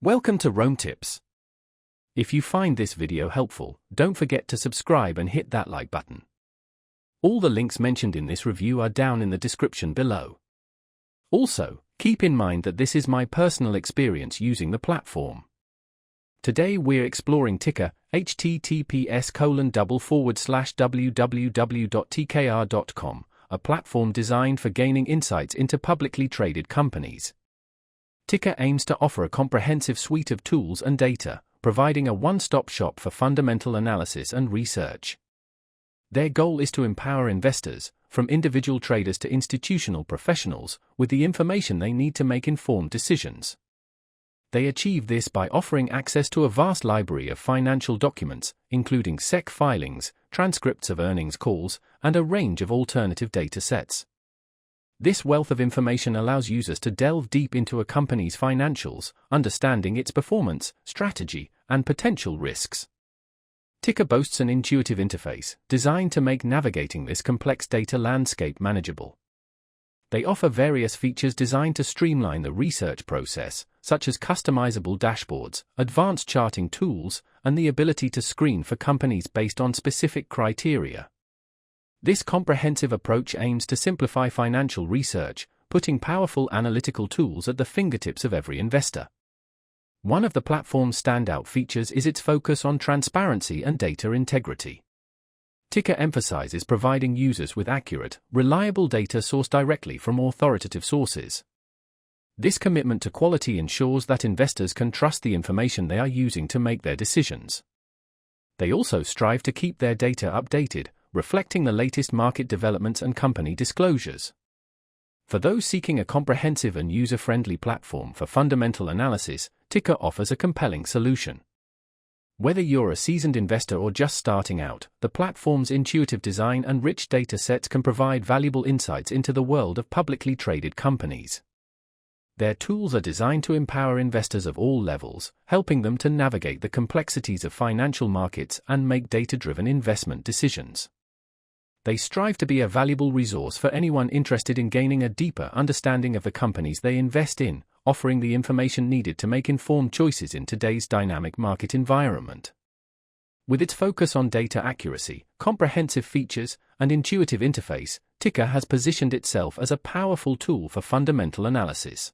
Welcome to Rome Tips. If you find this video helpful, don't forget to subscribe and hit that like button. All the links mentioned in this review are down in the description below. Also, keep in mind that this is my personal experience using the platform. Today we're exploring Ticker, https://www.tkr.com, a platform designed for gaining insights into publicly traded companies. Ticker aims to offer a comprehensive suite of tools and data, providing a one-stop shop for fundamental analysis and research. Their goal is to empower investors, from individual traders to institutional professionals, with the information they need to make informed decisions. They achieve this by offering access to a vast library of financial documents, including SEC filings, transcripts of earnings calls, and a range of alternative data sets. This wealth of information allows users to delve deep into a company's financials, understanding its performance, strategy, and potential risks. Ticker boasts an intuitive interface, designed to make navigating this complex data landscape manageable. They offer various features designed to streamline the research process, such as customizable dashboards, advanced charting tools, and the ability to screen for companies based on specific criteria. This comprehensive approach aims to simplify financial research, putting powerful analytical tools at the fingertips of every investor. One of the platform's standout features is its focus on transparency and data integrity. Ticker emphasizes providing users with accurate, reliable data sourced directly from authoritative sources. This commitment to quality ensures that investors can trust the information they are using to make their decisions. They also strive to keep their data updated, reflecting the latest market developments and company disclosures. For those seeking a comprehensive and user-friendly platform for fundamental analysis, Ticker offers a compelling solution. Whether you're a seasoned investor or just starting out, the platform's intuitive design and rich data sets can provide valuable insights into the world of publicly traded companies. Their tools are designed to empower investors of all levels, helping them to navigate the complexities of financial markets and make data-driven investment decisions. They strive to be a valuable resource for anyone interested in gaining a deeper understanding of the companies they invest in, offering the information needed to make informed choices in today's dynamic market environment. With its focus on data accuracy, comprehensive features, and intuitive interface, Ticker has positioned itself as a powerful tool for fundamental analysis.